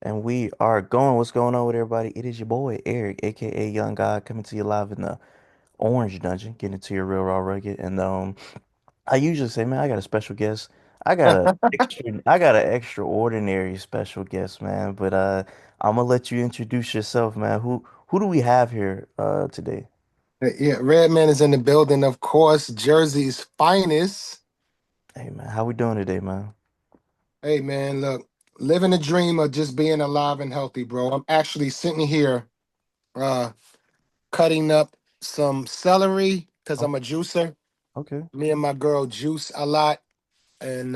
And we are going. What's going on with everybody? It is your boy Eric, aka Young God, coming to you live in the Orange Dungeon, getting to your real raw rugged. And I usually say, man, I got a special guest. I got an extraordinary special guest, man. But I'm gonna let you introduce yourself, man. Who do we have here today? Yeah, Redman is in the building, of course. Jersey's finest. Hey, man, how we doing today, man? Hey, man, look, living the dream of just being alive and healthy, bro. I'm actually sitting here uh cutting up some celery because Oh, I'm a juicer. okay. Me and my girl juice a lot. And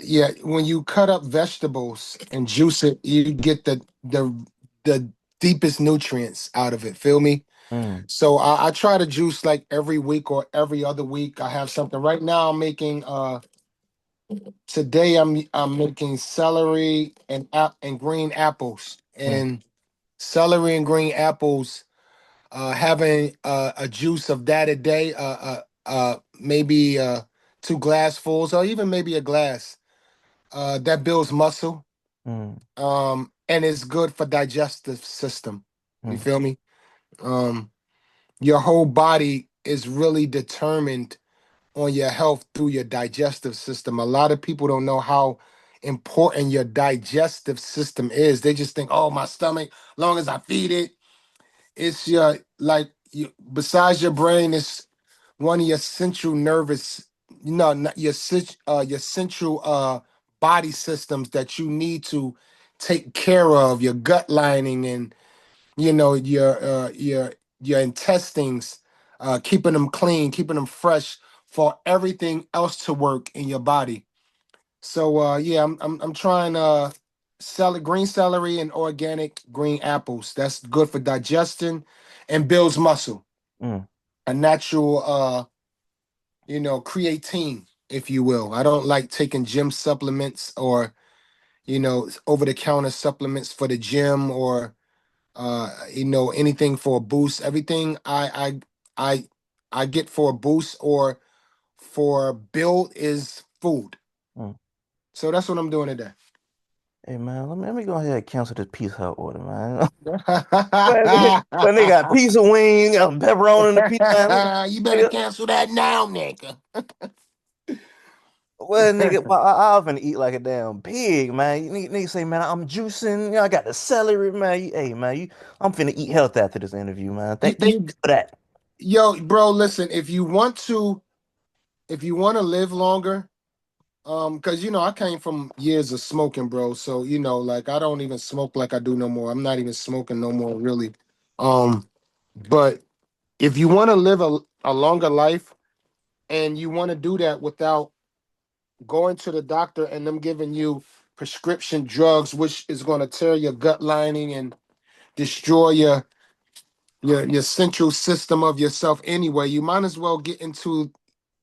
yeah, when you cut up vegetables and juice it, you get the deepest nutrients out of it. Feel me? Mm, So I try to juice like every week or every other week. I have something. Right now I'm making today I'm making celery and green apples. mm, And celery and green apples, having a juice of that a day, maybe two glassfuls or even maybe a glass. That builds muscle. mm, And it's good for digestive system. You mm, feel me? Um, your whole body is really determined on your health through your digestive system. A lot of people don't know how important your digestive system is. They just think, oh, my stomach, long as I feed it, it's your like you, besides your brain, it's one of your central nervous, no, not your central body systems that you need to take care of, your gut lining and your intestines, keeping them clean, keeping them fresh for everything else to work in your body. So yeah, I'm trying green celery and organic green apples. That's good for digestion and builds muscle. mm. A natural creatine, if you will. I don't like taking gym supplements or over the counter supplements for the gym or anything for a boost. Everything I I get for a boost or for build is food. Mm. So that's what I'm doing today. Hey, man, let me go ahead and cancel this Pizza Hut order, man. When they got pizza wing, pepperoni in the pizza, man. You better Nigga, cancel that now, nigga. well, nigga, well, I often eat like a damn pig, man. Nigga say, man, I'm juicing. I got the celery, man. Hey, man, I'm finna eat health after this interview, man. You, Thank you you, for that. yo, bro, listen. If you want to live longer, because I came from years of smoking, bro. So like I don't even smoke like I do no more. I'm not even smoking no more, really. Um, but if you want to live a longer life and you want to do that without going to the doctor and them giving you prescription drugs, which is going to tear your gut lining and destroy your central system of yourself anyway, you might as well get into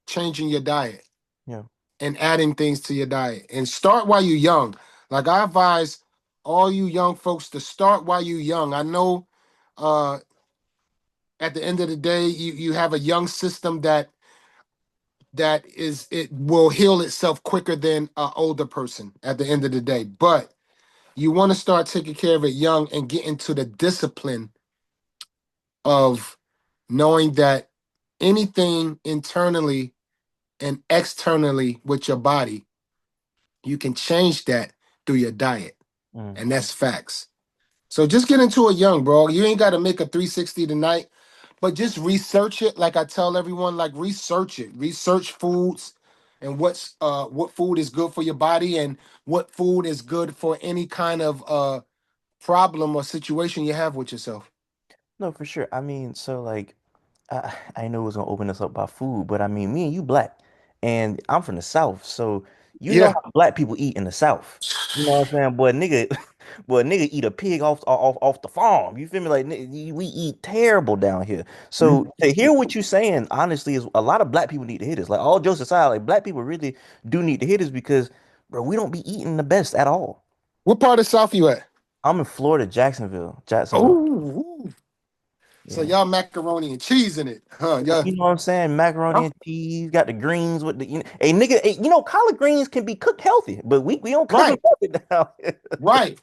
changing your diet Yeah. and adding things to your diet and start while you're young. Like I advise all you young folks to start while you're young. I know uh at the end of the day you have a young system it will heal itself quicker than an older person at the end of the day. But you want to start taking care of it young and get into the discipline of knowing that anything internally and externally with your body, you can change that through your diet. Mm. And that's facts. So just get into it young, bro. You ain't got to make a 360 tonight, but just research it. Like I tell everyone, like research it. Research foods and what food is good for your body and what food is good for any kind of problem or situation you have with yourself. No, for sure. I mean, so like, I know it was gonna open us up by food, but I mean, me and you black, and I'm from the South, so you know Yeah. how black people eat in the South. You know what I'm saying? Boy, nigga, boy, nigga eat a pig off the farm. You feel me? Like we eat terrible down here. So to hear what you're saying, honestly, is a lot of black people need to hear this. Like all jokes aside, like black people really do need to hear this because, bro, we don't be eating the best at all. What part of South you at? I'm in Florida, Jacksonville, Jacksonville. Oh, So Yeah. y'all macaroni and cheese in it, huh? Yeah. You know what I'm saying? Macaroni I'm- and cheese, got the greens with the, hey nigga, hey, collard greens can be cooked healthy, but we don't cook them Right, healthy now. right.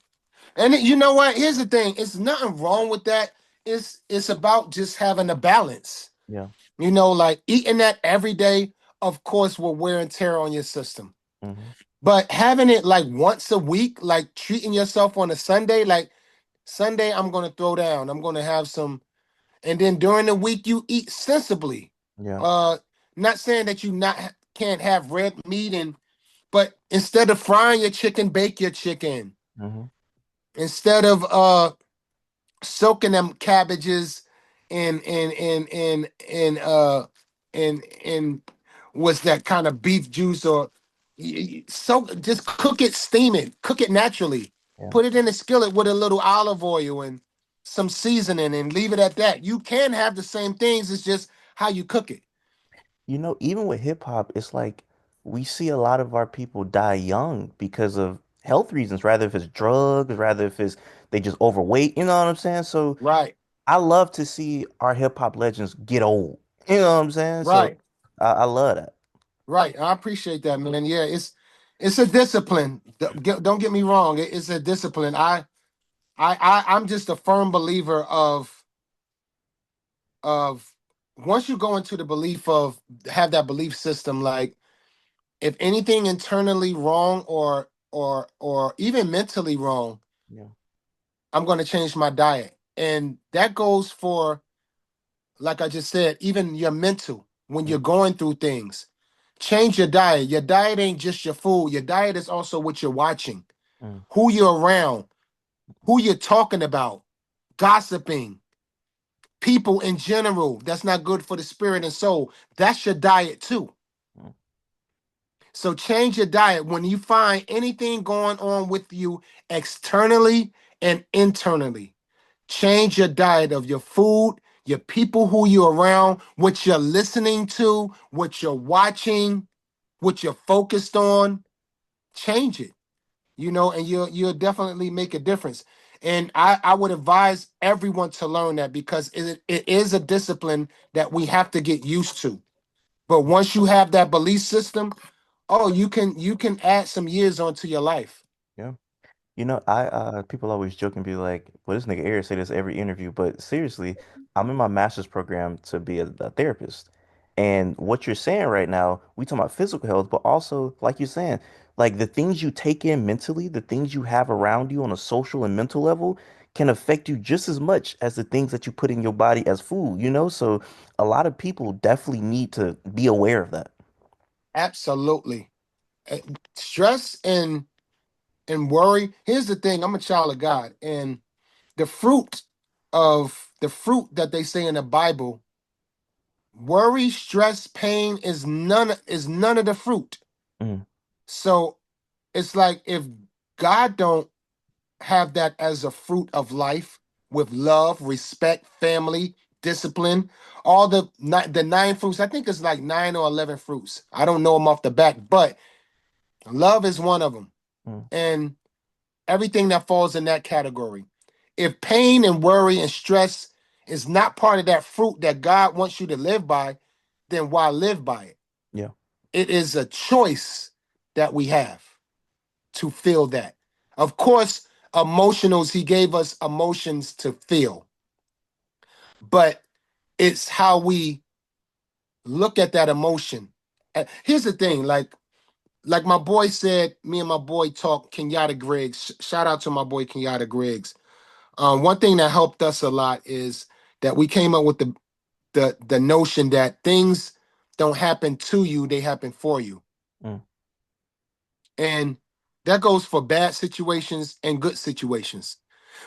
And you know what? Here's the thing. It's nothing wrong with that. It's about just having a balance. Yeah. Like eating that every day, of course, will wear and tear on your system. Hmm. But having it like once a week, like treating yourself on a Sunday, like Sunday, I'm gonna throw down. I'm gonna have some, and then during the week you eat sensibly. Yeah. Uh, Not saying that you not can't have red meat but instead of frying your chicken, bake your chicken. Hmm. Instead of soaking them cabbages in was that kind of beef juice or so just cook it, steam it, cook it naturally. Yeah. Put it in a skillet with a little olive oil and some seasoning and leave it at that. You can have the same things, it's just how you cook it. Even with hip hop, it's like we see a lot of our people die young because of health reasons, rather if it's drugs, rather if it's they just overweight, you know what I'm saying? So Right, I love to see our hip hop legends get old. You know what I'm saying? So right, I love that. right. I appreciate that, man. Yeah, it's a discipline. Don't get me wrong. It's a discipline. I'm just a firm believer of once you go into the belief of have that belief system, like if anything internally wrong or even mentally wrong, Yeah. I'm going to change my diet. And that goes for, like I just said, even your mental when Mm, you're going through things. Change your diet. Your diet ain't just your food. Your diet is also what you're watching, mm, who you're around, who you're talking about, gossiping, people in general. That's not good for the spirit and soul. That's your diet too. mm. So change your diet when you find anything going on with you externally and internally. Change your diet of your food, your people who you're around, what you're listening to, what you're watching, what you're focused on. Change it, and you'll definitely make a difference. And I would advise everyone to learn that because it is a discipline that we have to get used to. But once you have that belief system, oh, you can add some years onto your life. Yeah. I people always joke and be like, "Well, this nigga Eric say this every interview," but seriously, I'm in my master's program to be a therapist. And what you're saying right now, we talking about physical health, but also like you're saying, like the things you take in mentally, the things you have around you on a social and mental level can affect you just as much as the things that you put in your body as food, you know? So a lot of people definitely need to be aware of that. Absolutely. Uh, Stress and worry. Here's the thing. I'm a child of God, and the fruit that they say in the Bible, worry, stress, pain is none of the fruit. Mm, So it's like if God don't have that as a fruit of life with love, respect, family, discipline, all the nine fruits. I think it's like 9 or 11 fruits. I don't know them off the back, but love is one of them, mm, and everything that falls in that category. If pain and worry and stress is not part of that fruit that God wants you to live by, then why live by it? yeah, It is a choice that we have to feel that. Of course, emotionals, he gave us emotions to feel, but it's how we look at that emotion. Here's the thing, like my boy said, me and my boy talk, Kenyatta Griggs. Shout out to my boy Kenyatta Griggs. One thing that helped us a lot is that we came up with the notion that things don't happen to you, they happen for you. mm, And that goes for bad situations and good situations.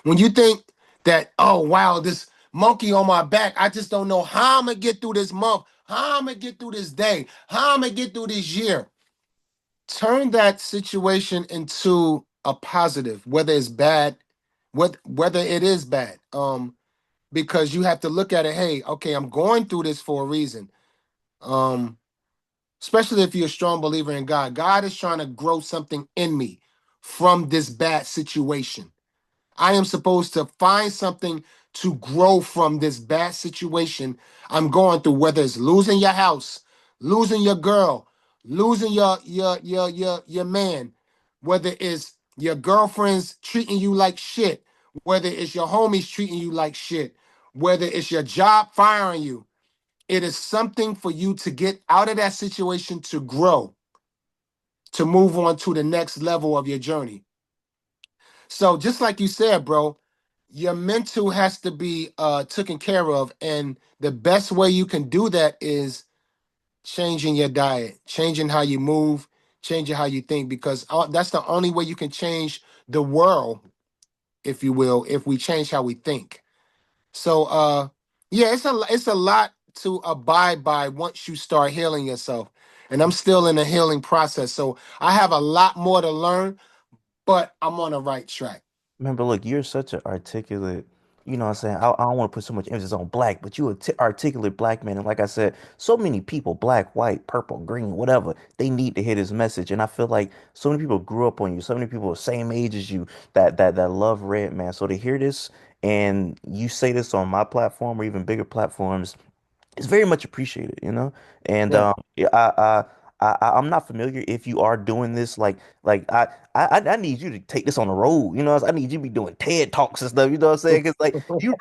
When you think that, oh wow, this monkey on my back, I just don't know how I'm gonna get through this month, how I'm gonna get through this day, how I'm gonna get through this year. Turn that situation into a positive, whether it's bad, whether it is bad. Because you have to look at it, hey, okay, I'm going through this for a reason. Um, Especially if you're a strong believer in God. God is trying to grow something in me from this bad situation. I am supposed to find something to grow from this bad situation I'm going through, whether it's losing your house, losing your girl, losing your man, whether it's your girlfriend's treating you like shit, whether it's your homies treating you like shit, whether it's your job firing you. It is something for you to get out of that situation to grow, to move on to the next level of your journey. So just like you said, bro, your mental has to be taken care of. And the best way you can do that is changing your diet, changing how you move, changing how you think, because that's the only way you can change the world, if you will, if we change how we think. So yeah, it's a lot to abide by once you start healing yourself. And I'm still in the healing process. So I have a lot more to learn, but I'm on the right track. Remember, look, you're such an articulate, you know what I'm saying? I don't want to put so much emphasis on black, but you articulate black man. And like I said, so many people, black, white, purple, green, whatever, they need to hear this message. And I feel like so many people grew up on you, so many people the same age as you that love Redman. So to hear this and you say this on my platform or even bigger platforms, it's very much appreciated, you know. And Yeah. yeah, I'm not familiar if you are doing this. I need you to take this on the road. You know, I need you to be doing TED Talks and stuff. You know what I'm saying? Because like you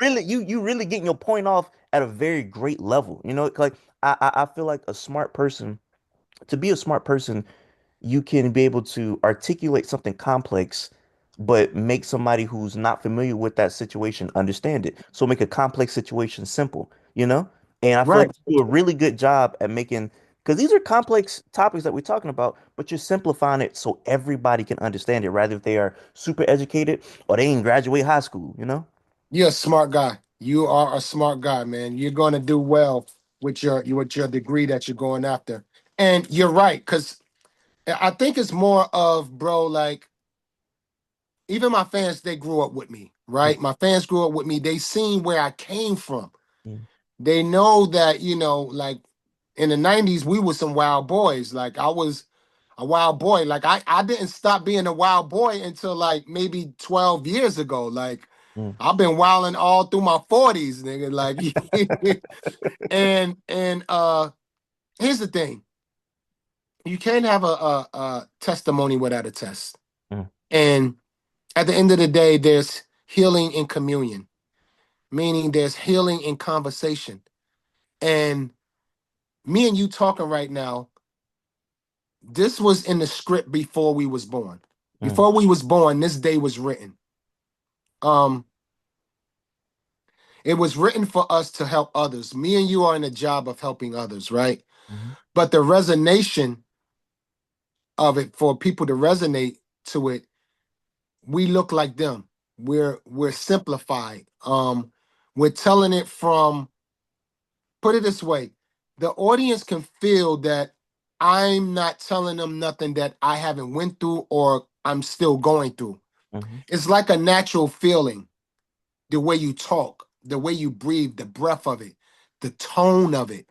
really getting your point off at a very great level. You know, like I feel like a smart person to be a smart person you can be able to articulate something complex, but make somebody who's not familiar with that situation understand it. So make a complex situation simple, you know? And I feel like Right. you do a really good job at making, because these are complex topics that we're talking about, but you're simplifying it so everybody can understand it, rather if they are super educated or they ain't graduate high school, you know? You're a smart guy. You are a smart guy, man. You're going to do well with your degree that you're going after. And you're right, because I think it's more of, bro, like even my fans, they grew up with me, right? My fans grew up with me. They seen where I came from. Mm, They know that, like in the 90s, we were some wild boys. Like I was a wild boy. Like I didn't stop being a wild boy until like maybe 12 years ago. Like mm, I've been wilding all through my 40s, nigga. Like and here's the thing. You can't have a testimony without a test. mm, And at the end of the day, there's healing in communion, meaning there's healing in conversation. And me and you talking right now, this was in the script before we was born. mm, Before we was born, this day was written. Um, it was written for us to help others. Me and you are in the job of helping others, right? mm, But the resonation of it, for people to resonate to it, we look like them. We're simplified. We're telling it from, put it this way, the audience can feel that I'm not telling them nothing that I haven't went through or I'm still going through. mm, It's like a natural feeling, the way you talk, the way you breathe, the breath of it, the tone of it.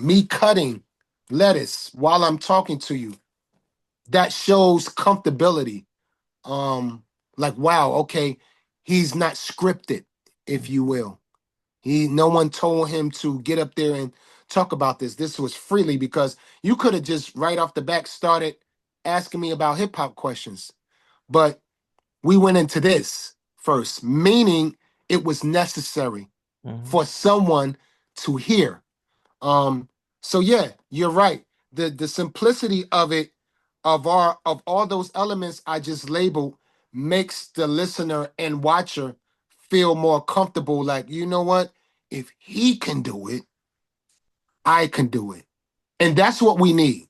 Me cutting lettuce while I'm talking to you, that shows comfortability. Um, like, wow, okay, he's not scripted, if mm, you will. No one told him to get up there and talk about this. This was freely, because you could have just right off the back started asking me about hip hop questions. But we went into this first, meaning it was necessary mm, for someone to hear. Um, so yeah, you're right. The simplicity of it, of all those elements I just labeled, makes the listener and watcher feel more comfortable. Like, you know what? If he can do it, I can do it. And that's what we need.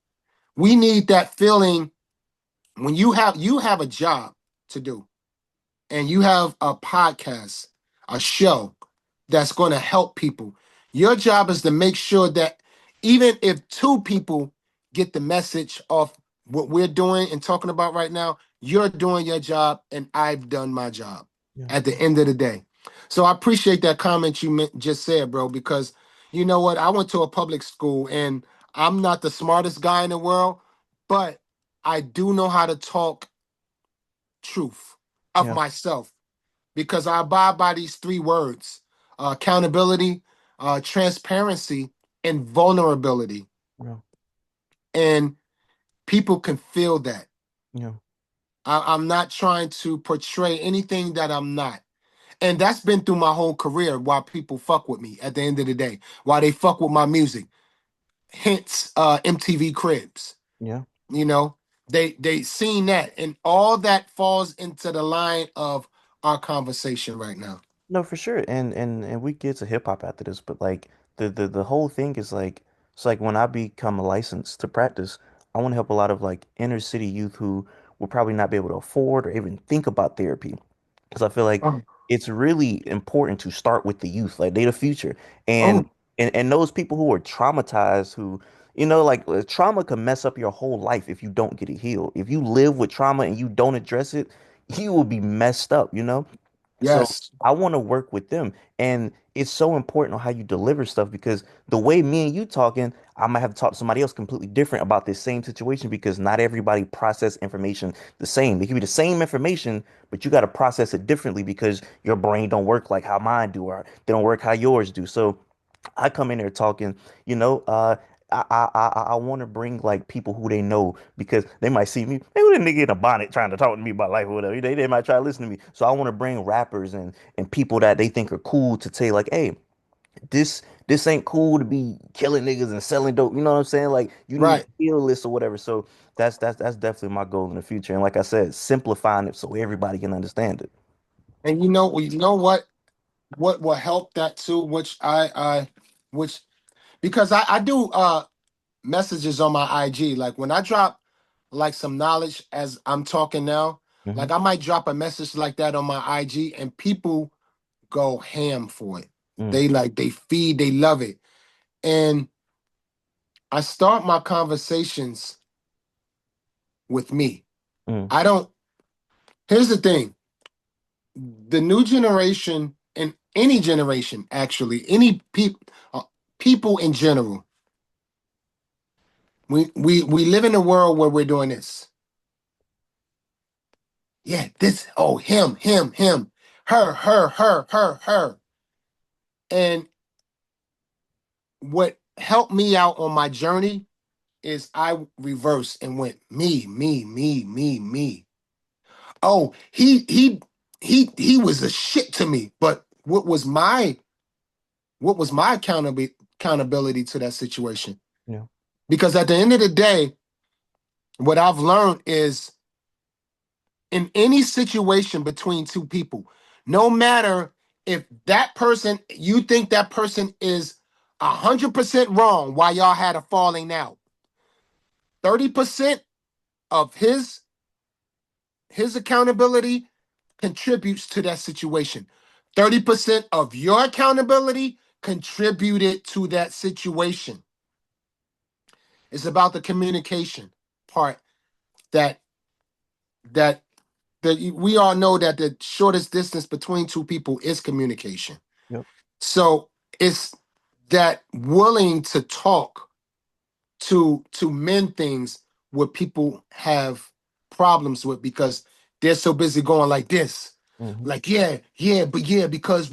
We need that feeling when you have a job to do and you have a podcast, a show that's going to help people. Your job is to make sure that even if two people get the message of what we're doing and talking about right now, you're doing your job and I've done my job yeah, at the end of the day. So I appreciate that comment you just said, bro, because you know what? I went to a public school and I'm not the smartest guy in the world, but I do know how to talk truth of yeah, myself, because I abide by these three words: accountability, transparency, and vulnerability. Yeah. And people can feel that. Yeah. I'm not trying to portray anything that I'm not. And that's been through my whole career why people fuck with me at the end of the day, why they fuck with my music. Hence MTV Cribs. Yeah. You know, they seen that, and all that falls into the line of our conversation right now. No, for sure. And we get to hip hop after this, but like the whole thing is like it's like when I become licensed to practice, I want to help a lot of like inner city youth who will probably not be able to afford or even think about therapy. Because I feel like Oh, it's really important to start with the youth, like they the future. And oh, and those people who are traumatized, who, like trauma can mess up your whole life if you don't get it healed. If you live with trauma and you don't address it, you will be messed up. So yes, I want to work with them. And it's so important on how you deliver stuff because the way me and you talking, I might have to talk to somebody else completely different about this same situation because not everybody process information the same. It can be the same information, but you got to process it differently because your brain don't work like how mine do, or they don't work how yours do. So I come in there talking, you know, I want to bring like people who they know because they might see me, hey, who that nigga in a bonnet trying to talk to me about life or whatever. They might try to listen to me. So I want to bring rappers and people that they think are cool to tell like, hey, this ain't cool to be killing niggas and selling dope. You know what I'm saying? Like you need right. to heal this or whatever. So that's definitely my goal in the future. And like I said, simplifying it so everybody can understand it. And you know what will help that too, which which because I do messages on my IG. Like when I drop like some knowledge as I'm talking now, Hmm. like I might drop a message like that on my IG and people go ham for it. Mm, They feed, they love it. And I start my conversations with me. mm, I don't, here's the thing, the new generation and any generation, actually, people in general, we live in a world where we're doing this. Yeah, this, oh, him, her. And what helped me out on my journey is I reversed and went me. Oh, he was a shit to me. But what was my accountability to that situation? yeah. Because at the end of the day, what I've learned is in any situation between two people, no matter if that person you think that person is 100% wrong while y'all had a falling out, 30% of his accountability contributes to that situation. 30% of your accountability contributed to that situation. It's about the communication part that that we all know that the shortest distance between two people is communication. Yep. So it's that willing to talk to mend things what people have problems with because they're so busy going like this. Hmm. Like, but yeah, because.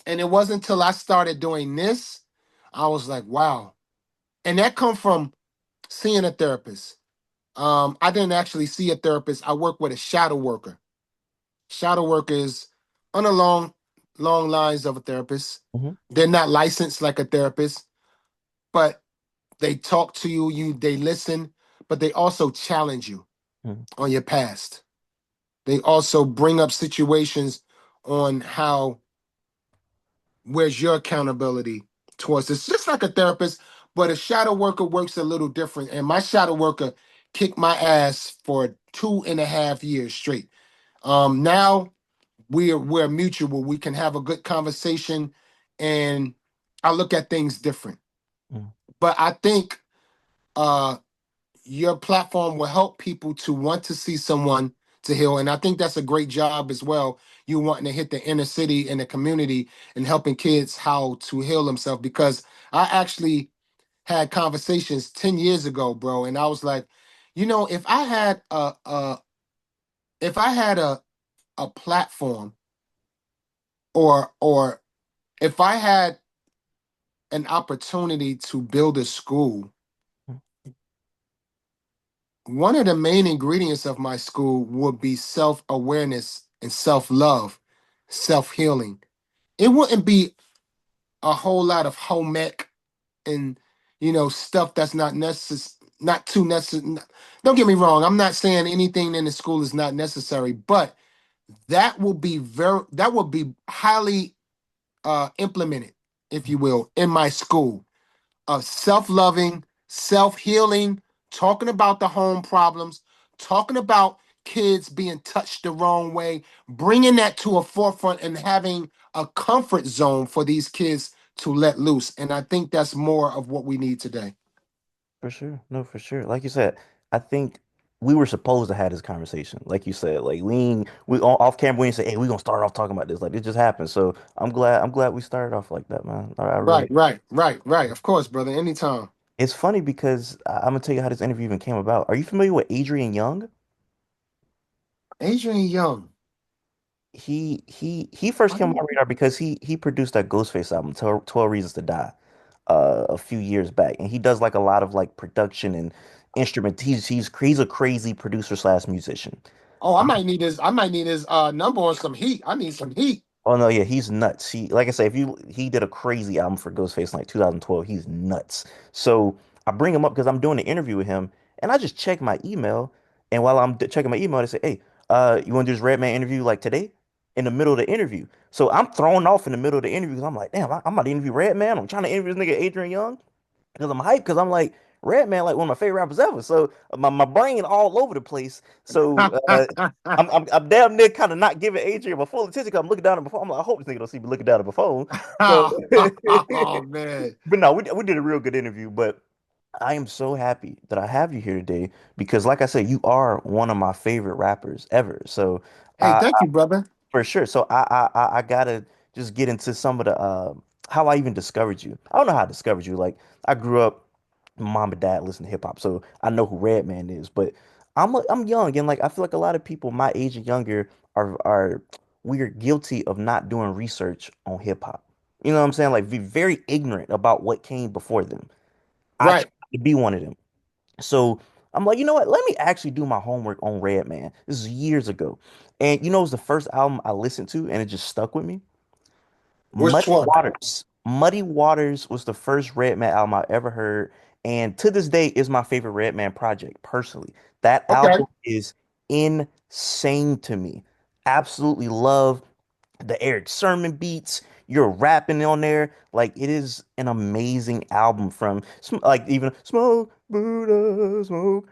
And it wasn't until I started doing this, I was like, wow. And that come from seeing a therapist. I didn't actually see a therapist. I work with a shadow worker. Shadow workers on the long lines of a therapist. Hmm. They're not licensed like a therapist, but they talk to you, they listen, but they also challenge you Hmm. on your past. They also bring up situations on how where's your accountability towards this. Just like a therapist, but a shadow worker works a little different. And my shadow worker kicked my ass for 2.5 years straight. Now we're mutual. We can have a good conversation, and I look at things different. Hmm. But I think uh your platform will help people to want to see someone to heal. And I think that's a great job as well. You wanting to hit the inner city and the community and helping kids how to heal themselves. Because I actually had conversations 10 years ago, bro. And I was like, if I had a a platform, or if I had an opportunity to build a school, one of the main ingredients of my school would be self-awareness and self-love, self-healing. It wouldn't be a whole lot of home ec and stuff that's not necessary, not too necessary. Don't get me wrong, I'm not saying anything in the school is not necessary, but that will be highly implemented, if you will, in my school, of self-loving, self-healing, talking about the home problems, talking about kids being touched the wrong way, bringing that to a forefront and having a comfort zone for these kids to let loose. And I think that's more of what we need today. For sure. No, for sure. Like you said, I think we were supposed to have this conversation. Like you said, like off camera, we didn't say, "Hey, we're gonna start off talking about this." Like it just happened. So I'm glad we started off like that, man. I Right, really. right, right, right. Of course, brother. Anytime. It's funny because I'm gonna tell you how this interview even came about. Are you familiar with Adrian Young? Adrian Young. He first I came on my don't- radar because he produced that Ghostface album, 12 Reasons to Die, a few years back, and he does like a lot of like production and instrument. He's a crazy producer slash musician. Oh, I might need his number on some heat. I need some heat. Oh no, yeah, he's nuts. Like I say, if you he did a crazy album for Ghostface in like 2012. He's nuts. So I bring him up because I'm doing an interview with him, and I just check my email, and while I'm checking my email, they say, "Hey, you want to do this Redman interview like today?" In the middle of the interview, so I'm thrown off in the middle of the interview because I'm like, "Damn, I'm about to interview Redman. I'm trying to interview this nigga Adrian Young." Because I'm hyped because I'm like Redman, like one of my favorite rappers ever. So my brain all over the place. So I'm damn near kind of not giving Adrian my full attention because I'm looking down at my phone. I'm like, I hope this nigga don't see me looking down at my phone. So, Oh man. but no, we did a real good interview. But I am so happy that I have you here today because, like I said, you are one of my favorite rappers ever. So Hey, I thank you, brother. for sure. So I gotta just get into some of the how I even discovered you. I don't know how I discovered you. Like I grew up, mom and dad listen to hip hop, so I know who Redman is. But I'm young and like I feel like a lot of people my age and younger are we are guilty of not doing research on hip hop. You know what I'm saying? Like be very ignorant about what came before them. I try Right, to be one of them. So I'm like, you know what? Let me actually do my homework on Redman. This is years ago. And you know, it was the first album I listened to, and it just stuck with me. which Muddy one? Waters. Muddy Waters was the first Redman album I ever heard. And to this day is my favorite Redman project, personally. That Okay. album is insane to me. Absolutely love the Eric Sermon beats. You're rapping on there. Like it is an amazing album from like even Smoke Buddha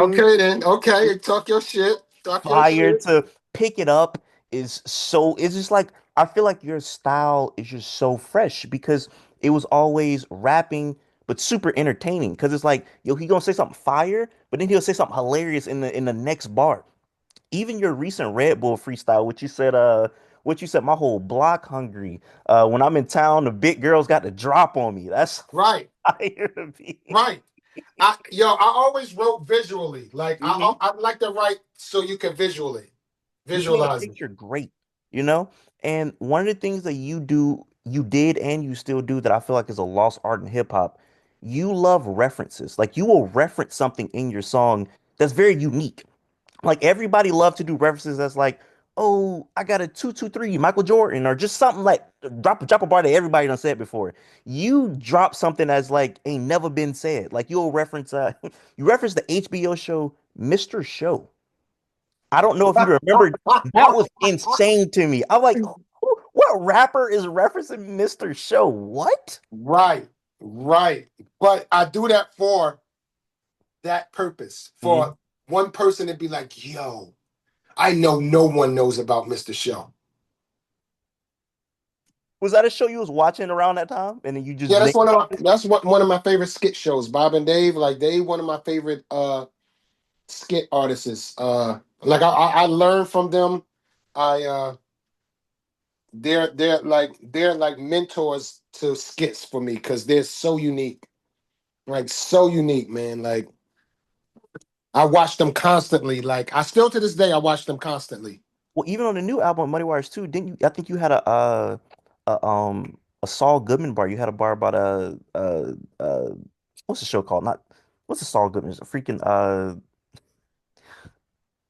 Okay then. Okay, talk your shit. Talk your fire shit. to pick it up is so it's just like I feel like your style is just so fresh because it was always rapping but super entertaining because it's like yo he gonna say something fire but then he'll say something hilarious in the next bar. Even your recent Red Bull freestyle, what you said my whole block hungry. When I'm in town the big girls got the drop on me. That's Right, fire to me. right. I always wrote visually. Like Mhm. I like to write so you can You paint a visualize it. picture great, you know? And one of the things that you did, and you still do that I feel like is a lost art in hip hop, you love references. Like you will reference something in your song that's very unique. Like everybody love to do references that's like, oh, I got a 223 Michael Jordan, or just something like drop a bar that everybody done said before. You drop something that's like ain't never been said. Like you'll reference you reference the HBO show Mr. Show. I don't know if you remember. That was insane to me. I'm like, what rapper is referencing Mr. Show? What? Right, right. But I do that for that purpose. Mhm. For one person to be like, yo, I know no one knows about Mr. Show. Was that a show you was watching around that time? And then you just Yeah, name that's one of my favorite skit shows. Bob and Dave, like they one of my favorite skit artists. Like I learned from them. I they're like mentors to skits for me because they're so unique. Like so unique, man. Like I watch them constantly. Like I still to this day I watch them constantly. Well, even on the new album, Money Wires too, didn't you? I think you had a Saul Goodman bar. You had a bar about what's the show called? Not what's the Saul Goodman? It's a freaking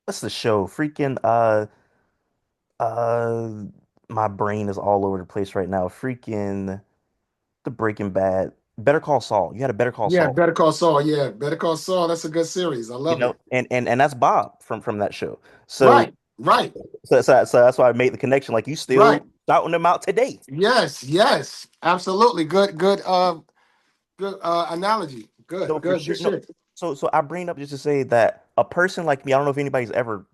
what's the show? Freaking uh my brain is all over the place right now. Freaking the Breaking Bad. Better Call Saul. You had a Better Call Yeah, Saul. Better Call Saul. Yeah, Better Call Saul. That's a good series. I You love know, it. and that's Bob from that show. So Right, right, so that's why I made the connection. Like you still right. shouting them out today. Yes, yes, absolutely. Good, good, good analogy. Good, No, for good, sure. good No, shit. so I bring it up just to say that a person like me, I don't know if anybody's ever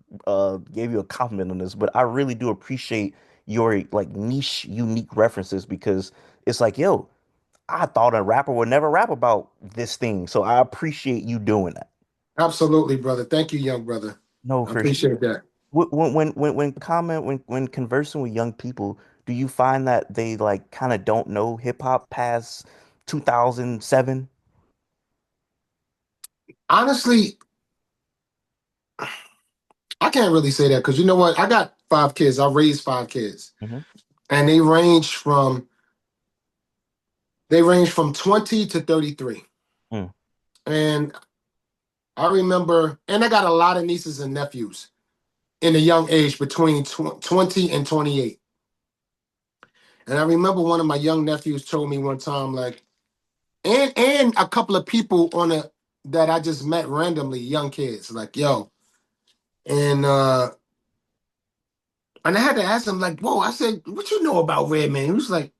gave you a compliment on this, but I really do appreciate your like niche, unique references because it's like, yo, I thought a rapper would never rap about this thing. So I appreciate you doing that. Absolutely, brother. Thank you, young brother. No, I for sure. appreciate that. When conversing with young people, do you find that they like kind of don't know hip hop past 2007? Honestly, I can't really say that because you know what? I got five kids. I raised five kids, Hmm. and they range from 20 to 33. Mm, And I remember, and I got a lot of nieces and nephews in a young age between 20 and 28. And I remember one of my young nephews told me one time, like, and a couple of people on a that I just met randomly, young kids, like, yo, and and I had to ask him, like, whoa, I said, what you know about Redman? He was like,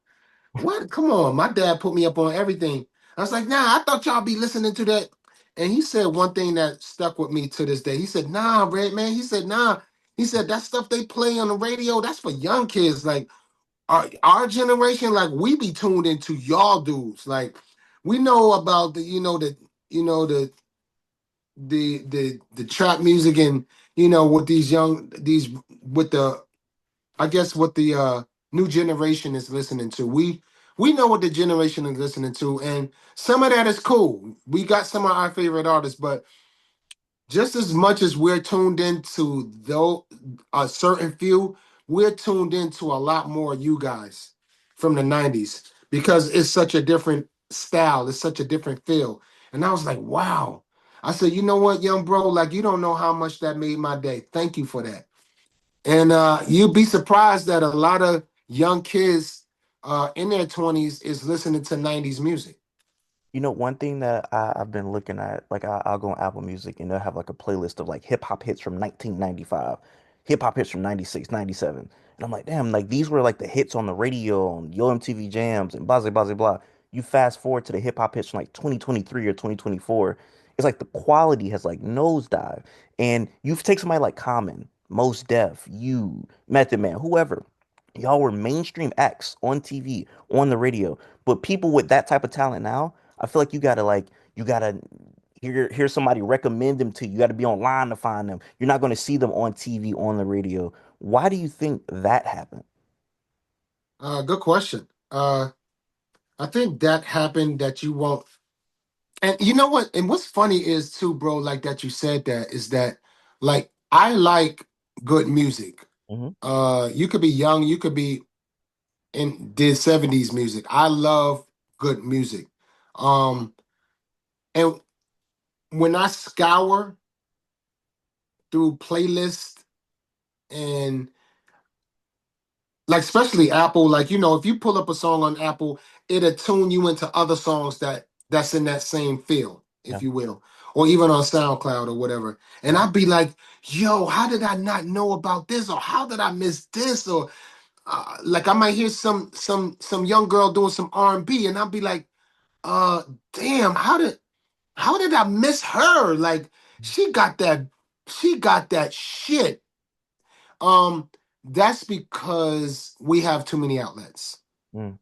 what? Come on, my dad put me up on everything. I was like, nah, I thought y'all be listening to that. And he said one thing that stuck with me to this day. He said, nah, Redman. He said, nah. He said that stuff they play on the radio, that's for young kids. Like our generation, like we be tuned into y'all dudes. Like we know about the, you know, the trap music and what these with the I guess what the new generation is listening to. We know what the generation is listening to, and some of that is cool. We got some of our favorite artists, but just as much as we're tuned into though a certain few, we're tuned into a lot more you guys from the 90s because it's such a different style, it's such a different feel. And I was like, wow. I said, you know what, young bro, like you don't know how much that made my day. Thank you for that. And you'd be surprised that a lot of young kids in their 20s is listening to 90s music. You know, one thing that I've been looking at, like I'll go on Apple Music and they'll have like a playlist of like hip hop hits from 1995, hip hop hits from 96, 97. And I'm like, damn, like these were like the hits on the radio, on Yo MTV Jams and blah, blah, blah, blah. You fast forward to the hip hop hits from like 2023 or 2024. It's like the quality has like nosedive. And you take somebody like Common, Most Def, you, Method Man, whoever. Y'all were mainstream acts on TV, on the radio. But people with that type of talent now, I feel like you gotta hear somebody recommend them to you. You gotta be online to find them. You're not gonna see them on TV, on the radio. Why do you think that happened? Good question. I think that happened that you won't. And you know what? And what's funny is too, bro, like that you said that is that like I like good music. Hmm. You could be young, you could be in the 70s music. I love good music. Um, and when I scour through playlists and like especially Apple, like if you pull up a song on Apple, it'll tune you into other songs that's in that same feel, Yeah. if you will, or even on SoundCloud or whatever. And Mhm. I'd be like, "Yo, how did I not know about this? Or how did I miss this? Or like I might hear some young girl doing some R&B, and I'd be like, damn, how did I miss her? Like she got that shit." Um, that's because we have too many outlets. Mm.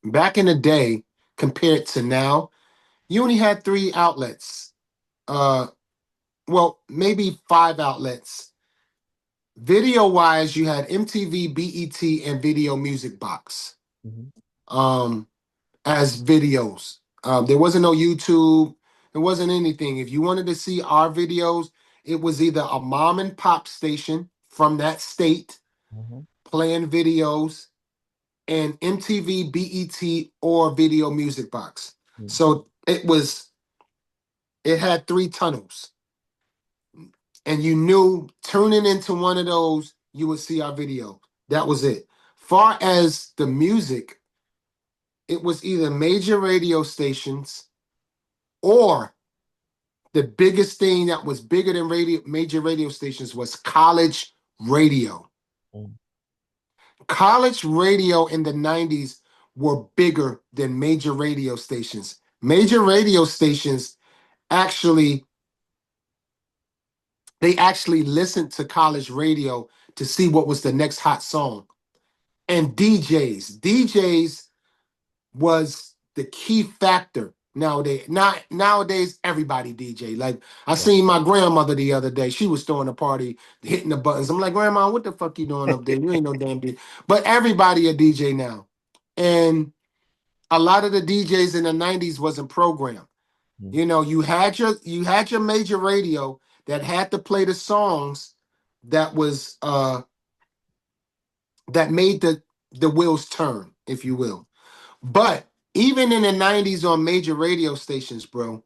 Back in the day, compared to now, you only had three outlets. Uh, well, maybe five outlets. Video wise, you had MTV, BET, and Video Music Box. Mhm. Um, as videos. There wasn't no YouTube. There wasn't anything. If you wanted to see our videos, it was either a mom and pop station from that state Hmm. playing videos and MTV, BET, or Video Music Box. So it had three tunnels, and you knew tuning into one of those, you would see our video. That was it. Far as the music, it was either major radio stations or the biggest thing that was bigger than major radio stations was college radio. Hmm. College radio in the 90s were bigger than major radio stations. Major radio stations actually they actually listened to college radio to see what was the next hot song. And DJs was the key factor nowadays. Not nowadays, everybody DJ. Like I seen my grandmother the other day. She was throwing a party, hitting the buttons. I'm like, Grandma, what the fuck you doing up there? You ain't no damn DJ. But everybody a DJ now. And a lot of the DJs in the 90s wasn't programmed. Hmm. You know, you had your major radio that had to play the songs that was that made the wheels turn, if you will. But even in the 90s on major radio stations, bro,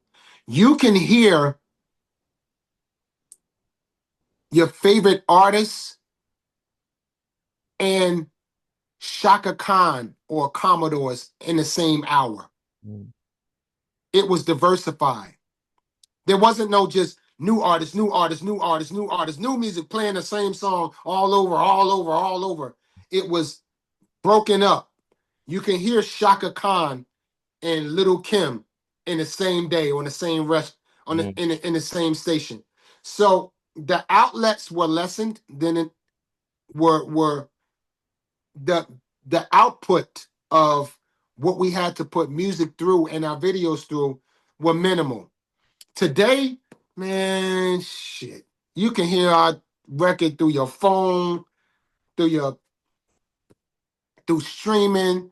you can hear your favorite artists and Shaka Khan or Commodores in the same hour. Hmm. It was diversified. There wasn't no just new artists, new artists, new artists, new artists, new music playing the same song all over, all over, all over. It was broken up. You can hear Shaka Khan and Little Kim in the same day on the same rest on the, Hmm. in the same station. So the outlets were lessened. Then it were the output of what we had to put music through and our videos through were minimal. Today, man, shit, you can hear our record through your phone, through your through streaming,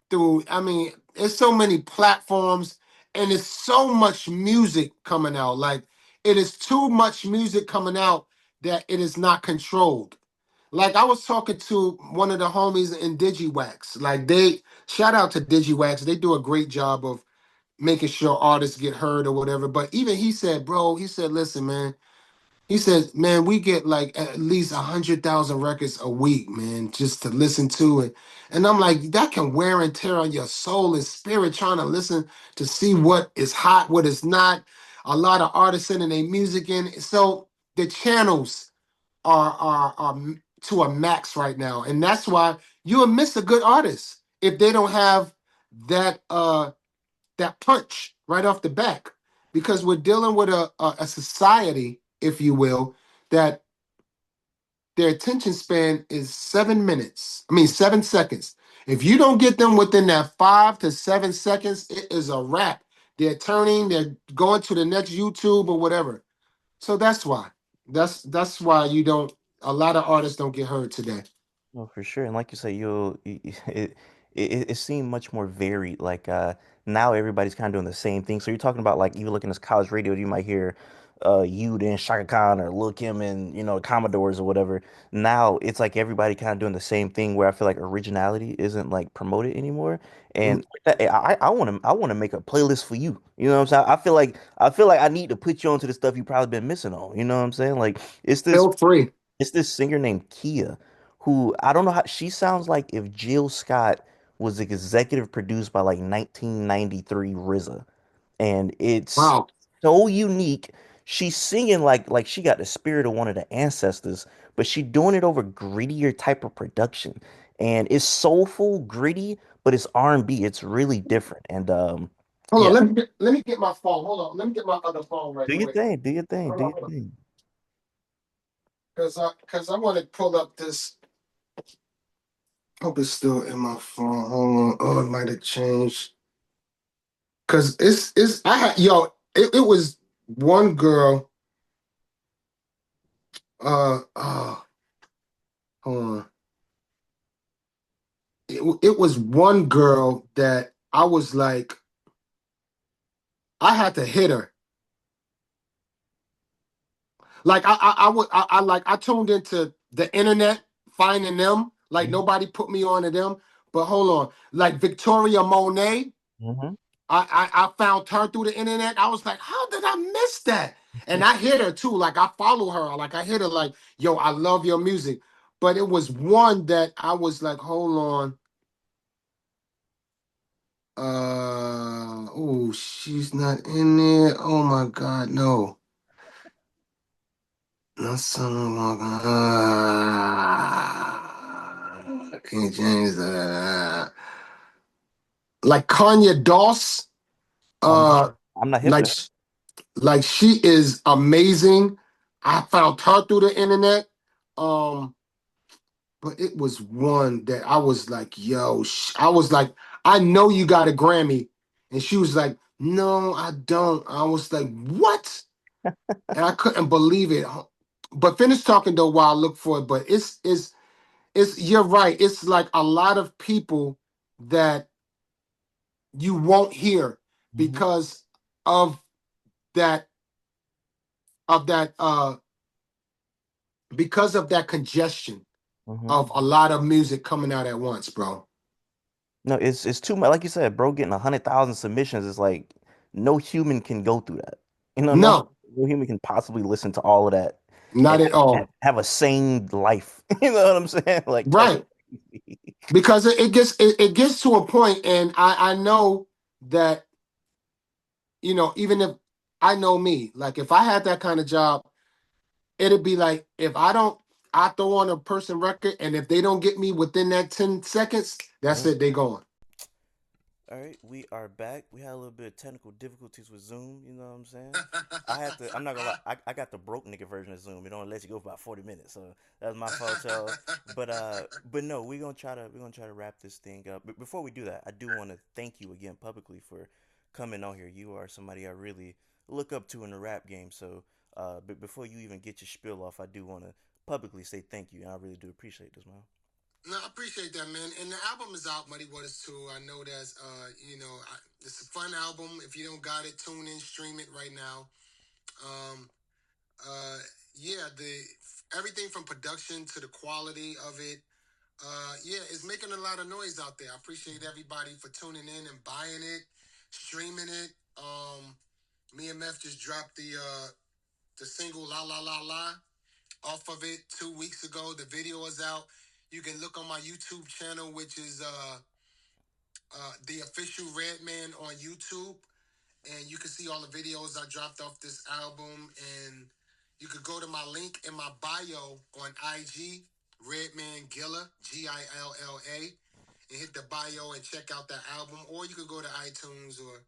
through I mean, there's so many platforms and there's so much music coming out. Like it is too much music coming out that it is not controlled. Like I was talking to one of the homies in DigiWax. Like they shout out to DigiWax. They do a great job of making sure artists get heard or whatever. But even he said, bro, he said, listen, man, he said, man, we get like at least 100,000 records a week, man, just to listen to it. And I'm like, that can wear and tear on your soul and spirit trying to listen to see what is hot, what is not. A lot of artists sending their music in. So the channels are to a max right now. And that's why you'll miss a good artist if they don't have that that punch right off the back. Because we're dealing with a society, if you will, that their attention span is 7 minutes. I mean 7 seconds. If you don't get them within that 5 to 7 seconds, it is a wrap. They're turning, they're going to the next YouTube or whatever. So that's why. That's why you don't a lot of artists don't get heard today. No, for sure. And like you say, it seemed much more varied. Like now everybody's kind of doing the same thing. So you're talking about like even looking at college radio, you might hear you then Shaka Khan or Lil Kim and Commodores or whatever. Now it's like everybody kind of doing the same thing where I feel like originality isn't like promoted anymore. Mm. And I want to make a playlist for you. You know what I'm saying? I feel like I need to put you onto the stuff you probably been missing on. You know what I'm saying? Like it's this Feel free. it's this singer named Kia, who I don't know how she sounds like if Jill Scott was executive produced by like 1993 RZA. And it's Wow. so unique. She's singing like she got the spirit of one of the ancestors, but she doing it over grittier type of production. And it's soulful, gritty, but it's R&B. It's really different. And Hold on, yeah, let me get my phone. Hold on. Let me get my other phone right do your quick. thing, do your thing, Hold do on, your hold on. thing. Cause I want to pull up this. Hope it's still in my phone. Hold on. Oh, it might have changed. Cause it's I had yo, it was one girl. Hold on. It was one girl that I was like, I had to hit her. Like I tuned into the internet, finding them. Like Hmm. nobody put me on to them. But hold on, like Victoria Monet, Hmm. I found her through the internet. I was like, how did I miss that? And I hit her too. Like I follow her. Like I hit her. Like, yo, I love your music. But it was one that I was like, hold on. Oh, she's not in there. Oh my God, no. Not someone. I can't change that. Like Kanye Doss. I'm not. Uh, I'm not hip to like, that. like she is amazing. I found her through the internet. Um, but it was one that I was like, yo, I was like, I know you got a Grammy. And she was like, no, I don't. I was like, what? And I couldn't believe it. But finish talking though while I look for it. But it's you're right. It's like a lot of people that you won't hear Hmm. because of that of that because of that congestion Hmm. of a lot of music coming out at once, bro. No, it's too much. Like you said, bro, getting 100,000 submissions is like no human can go through that. You know, No, no human can possibly listen to all of that and not at all. have a sane life. You know what I'm saying? Like that's Right. Because it gets to a point, and I know that, even if I know me, like if I had that kind of job, it'd be like if I throw on a person record, and if they don't get me within that 10 seconds, that's Yep. it, they going. All right, we are back. We had a little bit of technical difficulties with Zoom. You know what I'm saying? I had to. I'm not gonna lie. I got the broke nigga version of Zoom. It only lets you go for about 40 minutes, so that was my fault, y'all. But no, we're gonna try to wrap this thing up. But before we do that, I do want to thank you again publicly for coming on here. You are somebody I really look up to in the rap game. So, but before you even get your spiel off, I do want to publicly say thank you, and I really do appreciate this, man. No, I appreciate that, man. And the album is out, Muddy Waters 2. I know that's, it's a fun album. If you don't got it, tune in, stream it right now. Um, uh, yeah, the everything from production to the quality of it, yeah, it's making a lot of noise out there. I appreciate everybody for tuning in and buying it, streaming it. Me and Meth just dropped the single "La La La La" off of it 2 weeks ago. The video is out. You can look on my YouTube channel, which is the official Redman on YouTube, and you can see all the videos I dropped off this album. And you could go to my link in my bio on IG, Redman Gilla, Gilla, and hit the bio and check out that album. Or you could go to iTunes or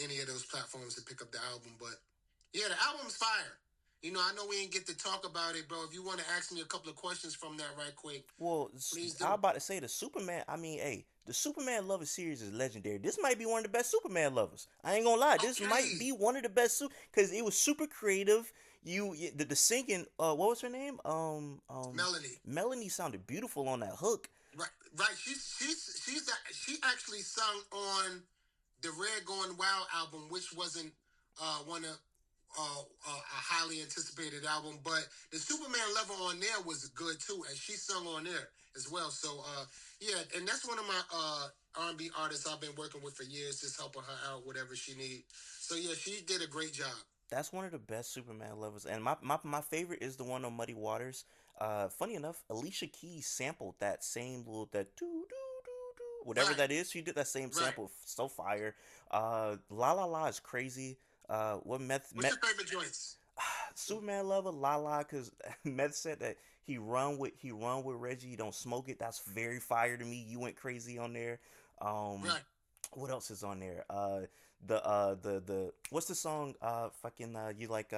any of those platforms to pick up the album. But yeah, the album's fire. I know we didn't get to talk about it, bro. If you want to ask me a couple of questions from that right quick, Well, please I do. was about to say the Superman. I mean, hey, the Superman lover series is legendary. This might be one of the best Superman lovers. I ain't gonna lie. This might Okay. be one of the best because it was super creative. The singing. What was her name? Melanie. Melanie sounded beautiful on that hook. Right, right. She actually sung on the Red Going Wild album, which wasn't one of a highly anticipated album, but the Superman level on there was good too, and she sung on there as well. So yeah, and that's one of my R&B artists I've been working with for years, just helping her out whatever she needs. So yeah, she did a great job. That's one of the best Superman lovers, and my favorite is the one on Muddy Waters. Funny enough, Alicia Keys sampled that same little that doo doo doo doo whatever Right, that is. She did that same right. sample, so fire. La La La is crazy. What What's your favorite joints? Superman lover La La because Meth said that he run with Reggie. He don't smoke it. That's very fire to me. You went crazy on there. Um, Right. what else is on there? The what's the song? Fucking you like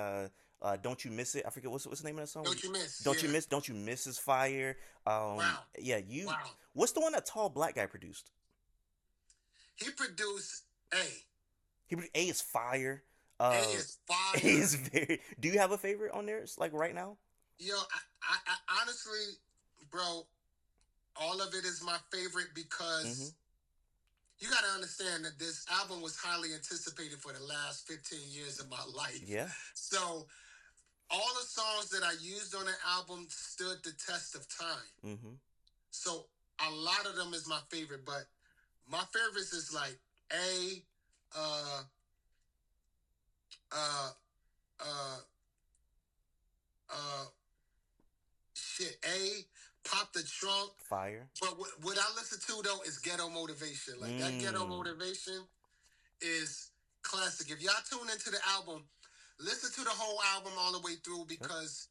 don't you miss it? I forget what's the name of that song. Don't you miss? Don't you Yeah. miss? Don't you miss is fire. Wow. Yeah, you. Wow. What's the one that tall black guy produced? He produced A. A is fire. A Uh, is A fire. is very. Do you have a favorite on there? It's like right now. Yo, I honestly, bro, all of it is my favorite Mm-hmm. because you got to understand that this album was highly anticipated for the last 15 years of my life. Yeah. So all the songs that I used on the album stood the test of time. Mm-hmm. So a lot of them is my favorite, but my favorites is like A, uh, uh, uh, uh, shit, A, Pop the Trunk. Fire. But what I listen to though is Ghetto Motivation. Like that Ghetto Mm. Motivation is classic. If y'all tune into the album, listen to the whole album all the way through Yep. because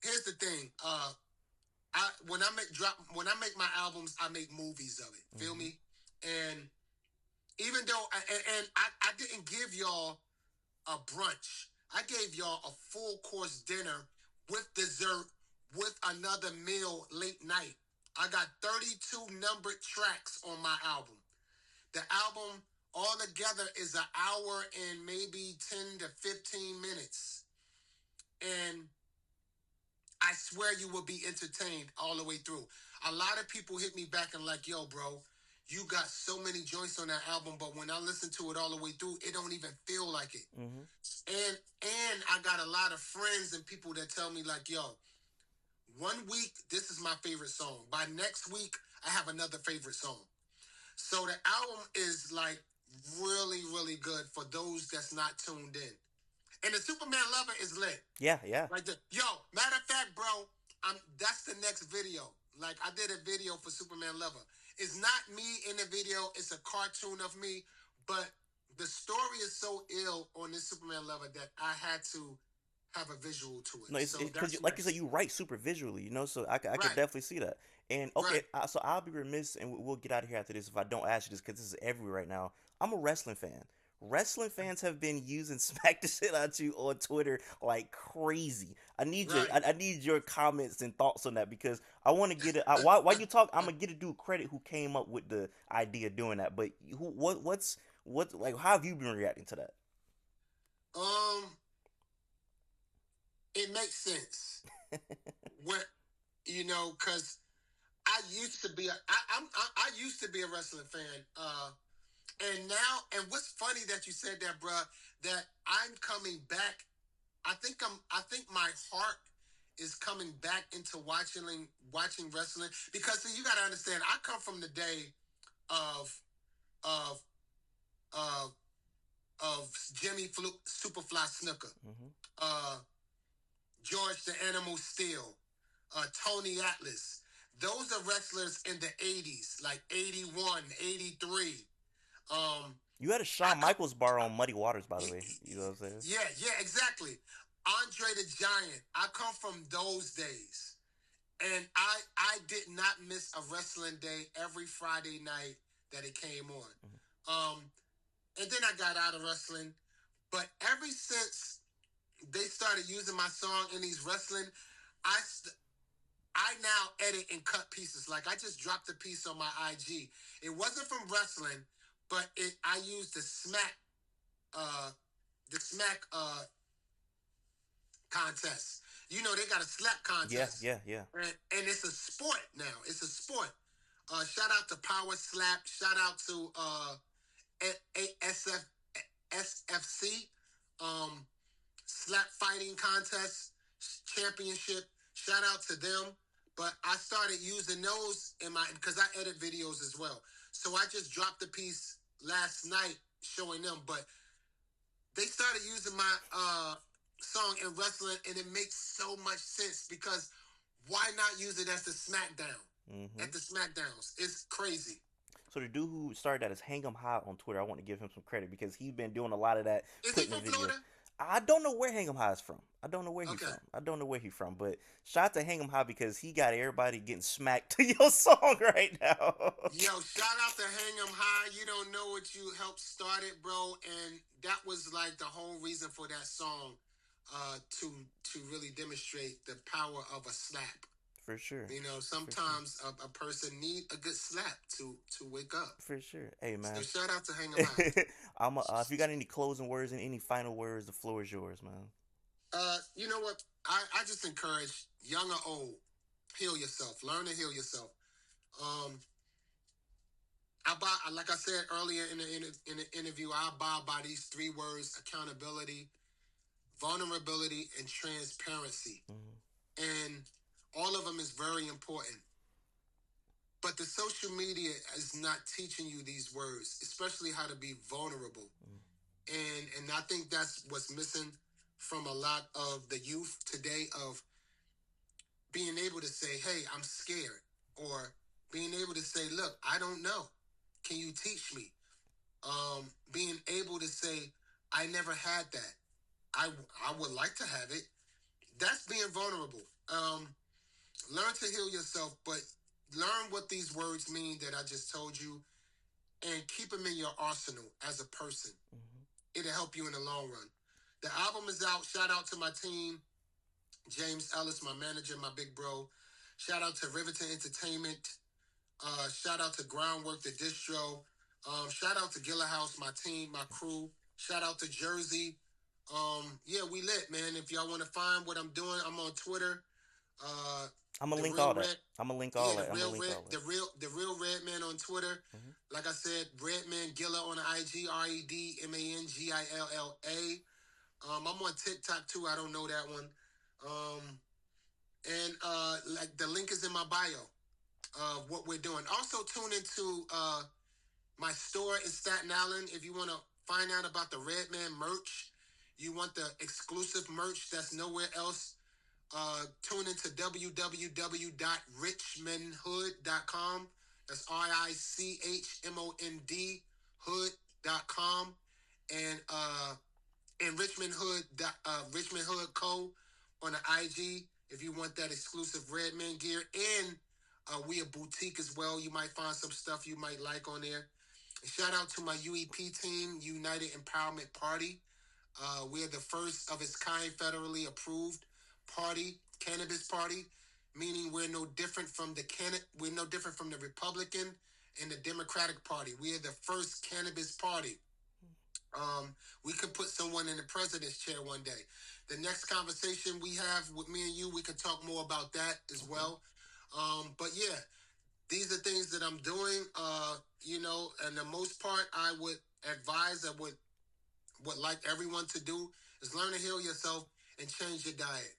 here's the thing. I when I make my albums, I make movies of it. Feel Mm-hmm. me? And even though I didn't give y'all a brunch, I gave y'all a full course dinner with dessert with another meal late night. I got 32 numbered tracks on my album. The album altogether is an hour and maybe 10 to 15 minutes. And I swear you will be entertained all the way through. A lot of people hit me back and like, yo, bro, you got so many joints on that album, but when I listen to it all the way through, it don't even feel like it. Mm-hmm. And I got a lot of friends and people that tell me like, yo, one week this is my favorite song. By next week, I have another favorite song. So the album is like really, really good for those that's not tuned in. And the Superman Lover is lit. Yeah, yeah. Like yo, matter of fact, bro, that's the next video. Like I did a video for Superman Lover. It's not me in the video, it's a cartoon of me, but the story is so ill on this Superman Lover that I had to have a visual to No, it. it's So because that's like you said, next. you write super visually, so I could Right, definitely see that. And okay, right. so I'll be remiss, and we'll get out of here after this if I don't ask you this because this is everywhere right now. I'm a wrestling fan. Wrestling fans have been using smack the shit out you on Twitter like crazy. Right. I need your comments and thoughts on that because I want to get it. While you talk, I'm gonna get a dude credit who came up with the idea of doing that. But what like how have you been reacting to that? um, it makes sense. What because I used to be I used to be a wrestling fan. And now, and what's funny that you said that, bruh, that I'm coming back. I think my heart is coming back into watching wrestling because see, you got to understand. I come from the day of of of Jimmy Superfly Snooker, Hmm. uh, George the Animal Steel, Tony Atlas. Those are wrestlers in the 80s, like 81, 83. You had a I Shawn come, Michaels bar on Muddy Waters, by the way. You know what I'm saying? yeah, yeah, exactly. Andre the Giant. I come from those days, and I did not miss a wrestling day every Friday night that it came on. Mhm. And then I got out of wrestling, but ever since they started using my song in these wrestling, I I now edit and cut pieces. Like I just dropped a piece on my IG. It wasn't from wrestling, but I used uh the smack contest. They got a slap Yeah, contest. yeah, yeah. And it's a sport now. It's a sport. Shout out to Power Slap. Shout out to ASF, SFC. Um, Slap Fighting Contest Championship. Shout out to them. But I started using those in my because I edit videos as well. So I just dropped a piece last night showing them. But they started using my song in wrestling, and it makes so much sense because why not use it as the SmackDown Hmm. at the SmackDowns? It's crazy. So the dude who started that is Hang 'em High on Twitter. I want to give him some credit because he's been doing a lot of that, Is he putting in from videos. Florida? I don't know where Hang 'em High is from. I don't know where he's Okay. from. I don't know where he's from. But shout out to Hang 'em High because he got everybody getting smacked to your song right now. Yo, shout out to Hang 'em High. You don't know what you helped start it, bro. And that was like the whole reason for that song, to really demonstrate the power of a slap. For sure. For sure. Sometimes a person need a good slap to wake up. For sure. Hey So man. shout out to Hang 'em High. If you got any closing words and any final words, the floor is yours, man. You know what? I just encourage young or old, heal yourself. Learn to heal yourself. Um, like I said earlier in the interview, I abide by these three words: accountability, vulnerability, and transparency. Mm-hmm. And all of them is very important. But the social media is not teaching you these words, especially how to be vulnerable. And I think that's what's missing from a lot of the youth today, of being able to say, hey, I'm scared, or being able to say, look, I don't know. Can you teach me? Being able to say, I never had that. I would like to have it. That's being vulnerable. Learn to heal yourself, but learn what these words mean that I just told you, and keep them in your arsenal as a person. Mm-hmm. It'll help you in the long run. The album is out. Shout out to my team, James Ellis, my manager, my big bro. Shout out to Riverton Entertainment. Shout out to Groundwork, the distro. Shout out to Gilla House, my team, my crew. Shout out to Jersey. Yeah, we lit, man. If y'all want to find what I'm doing, I'm on Twitter. Uh, I'm gonna the link all real that. red, I'm gonna link yeah, all that. I'm gonna link all that. the real Redman on Twitter. Mm-hmm. Like I said, Redman Gilla on the IG, REDMANGILLA. I'm on TikTok too. I don't know that one. And like the link is in my bio of what we're doing. Also tune into my store in Staten Island if you want to find out about the Redman merch. You want the exclusive merch that's nowhere else. Tune into www.richmondhood.com. That's RICHMOND hood.com. And Richmond Hood, Richmond Hood Co. on the IG if you want that exclusive Redman gear. And we a boutique as well. You might find some stuff you might like on there. And shout out to my UEP team, United Empowerment Party. We're the first of its kind federally approved party, cannabis party, meaning we're no different from we're no different from the Republican and the Democratic Party. We are the first cannabis party. We could put someone in the president's chair one day. The next conversation we have with me and you, we could talk more about that as Okay. well. But yeah, these are things that I'm doing. And the most part, I would advise, I would like everyone to do is learn to heal yourself and change your diet.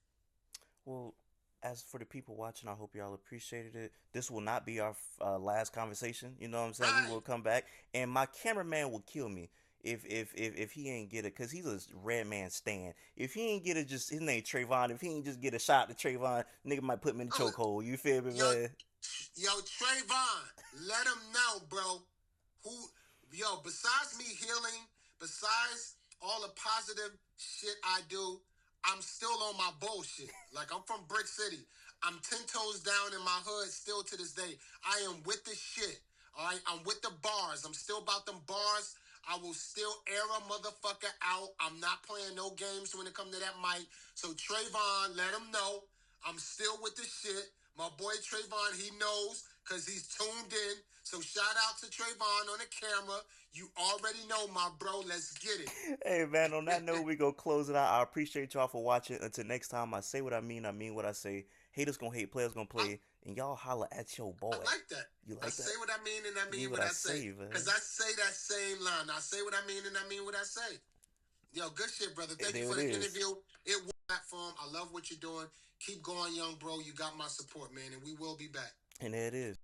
Well, as for the people watching, I hope y'all appreciated it. This will not be our last conversation. You know what I'm saying? We will Right. come back, and my cameraman will kill me if he ain't get it, cause he's a red man stan. If he ain't get it, just his name Trayvon. If he ain't just get a shot to Trayvon, nigga might put him in the Oh, chokehold. You feel me, yo, man? Trayvon, let him know, bro. Who, besides me healing, besides all the positive shit I do, I'm still on my bullshit. Like, I'm from Brick City. I'm 10 toes down in my hood still to this day. I am with the shit. All right, I'm with the bars. I'm still about them bars. I will still air a motherfucker out. I'm not playing no games when it comes to that mic. So Trayvon, let him know I'm still with the shit. My boy Trayvon, he knows because he's tuned in. So shout out to Trayvon on the camera. You already know, my bro. Let's get Hey man, on that note, it. we go close it out. I appreciate y'all for watching. Until next time, I say what I mean what I say. Haters gonna hate, players gonna I, play, and y'all holla at your I boy. like that. You I like say that? what I mean and I You mean mean what what I I say. say, Because man? I say that same line. I say what I mean and I mean what I say. Yo, good shit, brother. And Thank you there for it the is. interview. It was a platform. I love what you're doing. Keep going, young bro. You got my support, man, and we will be back. And there it is.